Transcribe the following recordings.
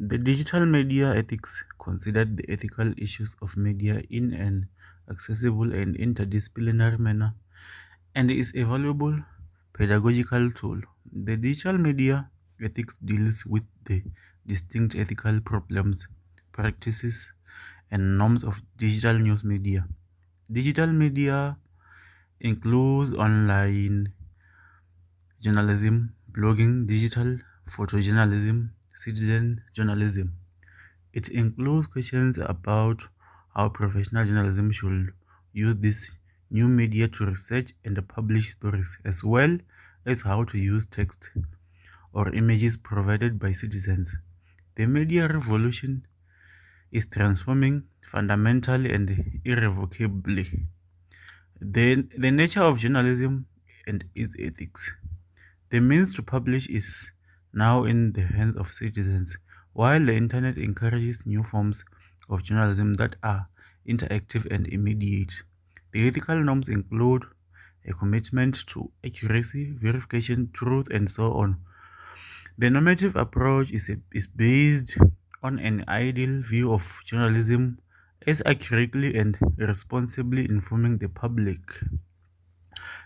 The digital media ethics considered the ethical issues of media in an accessible and interdisciplinary manner and is a valuable pedagogical tool. The digital media ethics deals with the distinct ethical problems, practices, and norms of digital news media. Digital media includes online journalism, blogging, digital photojournalism, citizen journalism. It includes questions about how professional journalism should use this new media to research and publish stories, as well as how to use text or images provided by citizens. The media revolution is transforming fundamentally and irrevocably the nature of journalism and its ethics. The means to publish is now in the hands of citizens, while the internet encourages new forms of journalism that are interactive and immediate. The ethical norms include a commitment to accuracy, verification, truth, and so on. The normative approach is based on an ideal view of journalism as accurately and responsibly informing the public.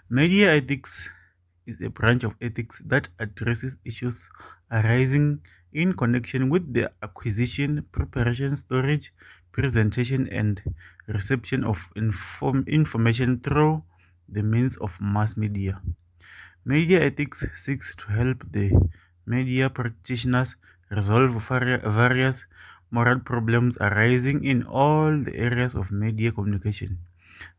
Media ethics is a branch of ethics that addresses issues arising in connection with the acquisition, preparation, storage, presentation, and reception of information through the means of mass media. Media ethics seeks to help the media practitioners resolve various moral problems arising in all the areas of media communication.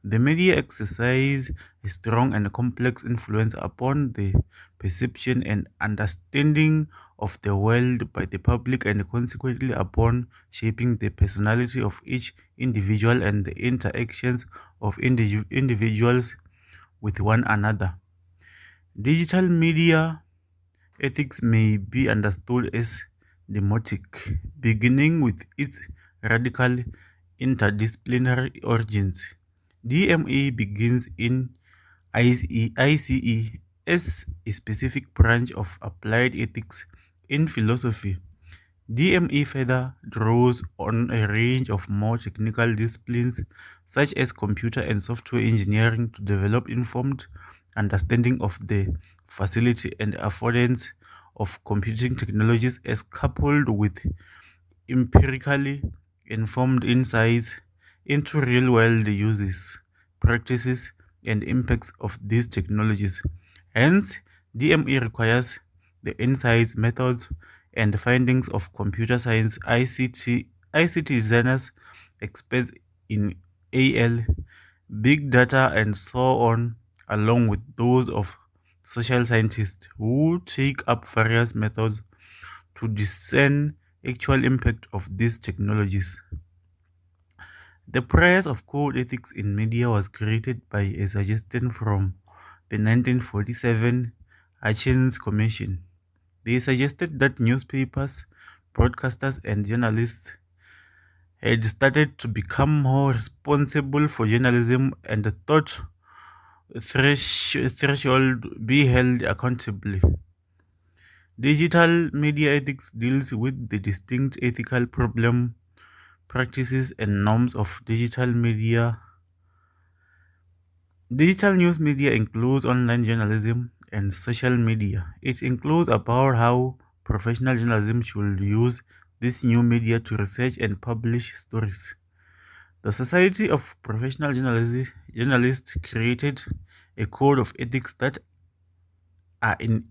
The media exercise a strong and complex influence upon the perception and understanding of the world by the public and consequently upon shaping the personality of each individual and the interactions of individuals with one another. Digital media ethics may be understood as democratic, beginning with its radical interdisciplinary origins. DME begins in ICE as a specific branch of applied ethics in philosophy. DME further draws on a range of more technical disciplines such as computer and software engineering to develop informed understanding of the facility and affordance of computing technologies as coupled with empirically informed insights into real world uses, practices, and impacts of these technologies. Hence, DME requires the insights, methods, and findings of computer science ICT designers, experts in AL, big data, and so on, along with those of social scientists who take up various methods to discern actual impact of these technologies. The price of code ethics in media was created by a suggestion from the 1947 Hutchins Commission. They suggested that newspapers, broadcasters, and journalists had started to become more responsible for journalism and thought threshold be held accountably. Digital media ethics deals with the distinct ethical problem, practices, and norms of digital media. Digital news media includes online journalism and social media. It includes about how professional journalism should use this new media to research and publish stories. The Society of Professional Journalists created a code of ethics that are in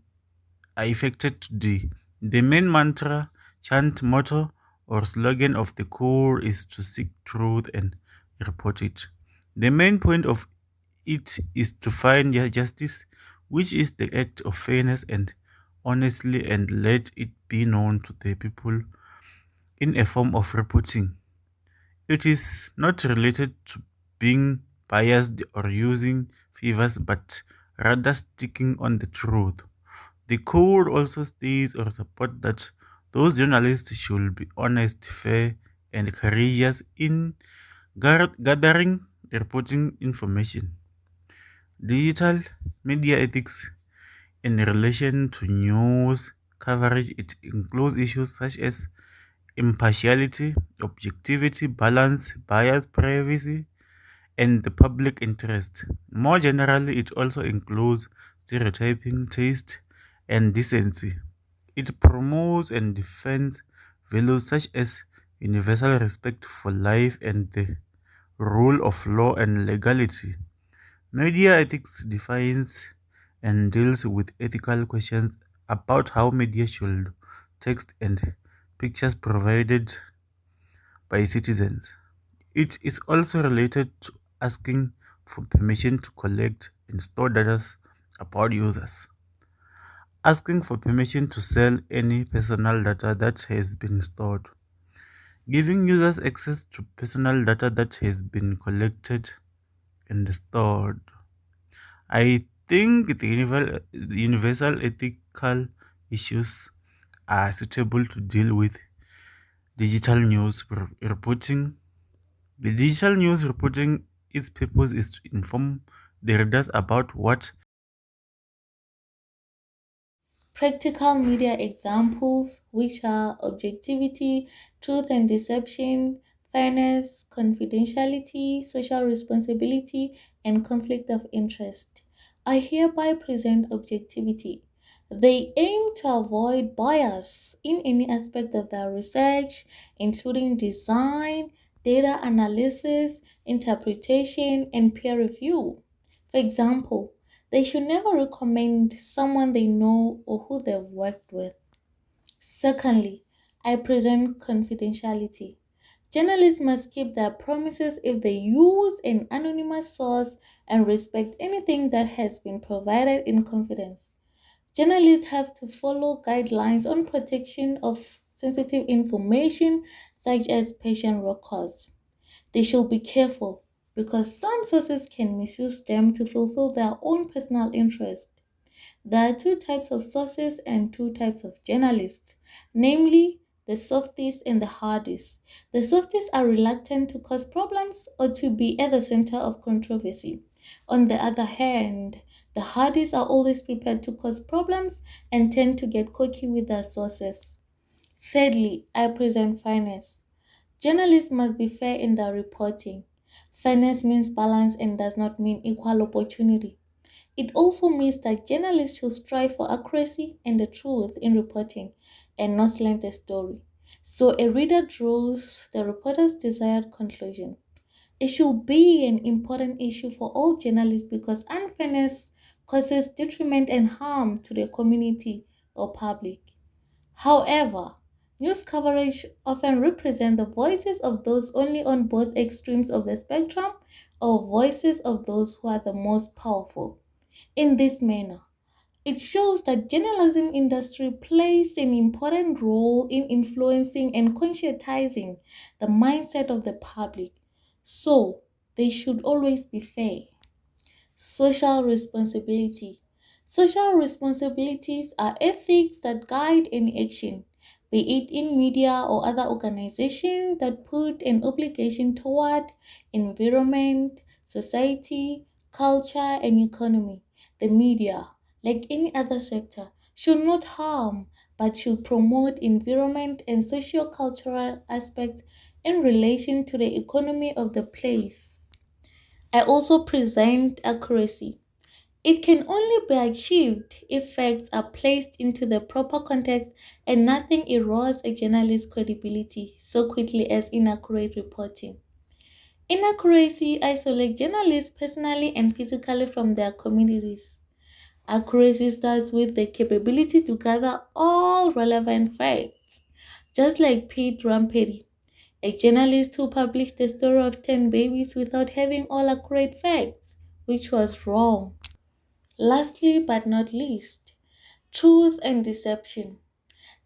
are affected today. The main mantra, chant, motto, or slogan of the core is to seek truth and report it. The main point of it is to find justice, which is the act of fairness and honestly, and let it be known to the people in a form of reporting. It is not related to being biased or using favors, but rather sticking on the truth. The code also states or supports that those journalists should be honest, fair, and courageous in gathering, reporting information. Digital media ethics in relation to news coverage, it includes issues such as impartiality, objectivity, balance, bias, privacy, and the public interest. More generally, it also includes stereotyping, taste, and decency. It promotes and defends values such as universal respect for life and the rule of law and legality. Media ethics defines and deals with ethical questions about how media should text and pictures provided by citizens. It is also related to asking for permission to collect and store data about users, asking for permission to sell any personal data that has been stored, giving users access to personal data that has been collected and stored. I think the universal ethical issues are suitable to deal with digital news reporting. The digital news reporting, its purpose is to inform the readers about what. Practical media examples, which are objectivity, truth and deception, fairness, confidentiality, social responsibility, and conflict of interest. I hereby present objectivity. They aim to avoid bias in any aspect of their research, including design, data analysis, interpretation, and peer review. For example, they should never recommend someone they know or who they've worked with. Secondly, I present confidentiality. Journalists must keep their promises if they use an anonymous source and respect anything that has been provided in confidence. Journalists have to follow guidelines on protection of sensitive information such as patient records. They should be careful because some sources can misuse them to fulfill their own personal interest. There are two types of sources and two types of journalists, namely the softies and the hardies. The softies are reluctant to cause problems or to be at the center of controversy. On the other hand, the hardies are always prepared to cause problems and tend to get cocky with their sources. Thirdly, I present fairness. Journalists must be fair in their reporting. Fairness means balance and does not mean equal opportunity. It also means that journalists should strive for accuracy and the truth in reporting and not slant a story. So a reader draws the reporter's desired conclusion. It should be an important issue for all journalists because unfairness causes detriment and harm to the community or public. However, news coverage often represents the voices of those only on both extremes of the spectrum or voices of those who are the most powerful. In this manner, it shows that journalism industry plays an important role in influencing and conscientizing the mindset of the public. So, they should always be fair. Social responsibility. Social responsibilities are ethics that guide any action, be it in media or other organizations that put an obligation toward environment, society, culture, and economy. The media, like any other sector, should not harm but should promote environment and socio-cultural aspects in relation to the economy of the place. I also present accuracy. It can only be achieved if facts are placed into the proper context and nothing erodes a journalist's credibility so quickly as inaccurate reporting. Inaccuracy isolates journalists personally and physically from their communities. Accuracy starts with the capability to gather all relevant facts. Just like Pete Ramperi, a journalist who published the story of 10 babies without having all accurate facts, which was wrong. Lastly but not least, truth and deception.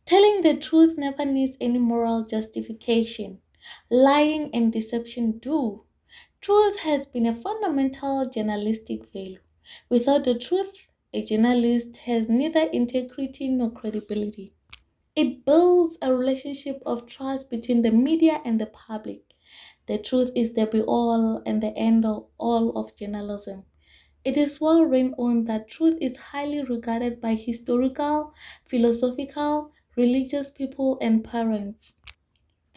Telling the truth never needs any moral justification. Lying and deception do. Truth has been a fundamental journalistic value. Without the truth, a journalist has neither integrity nor credibility. It builds a relationship of trust between the media and the public. The truth is the be all and the end of all of journalism. It is well renowned that truth is highly regarded by historical, philosophical, religious people, and parents.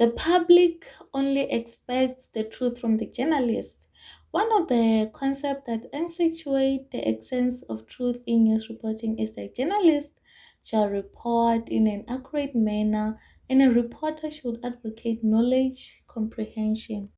The public only expects the truth from the journalist. One of the concepts that accentuate the essence of truth in news reporting is that journalists shall report in an accurate manner and a reporter should advocate knowledge comprehension.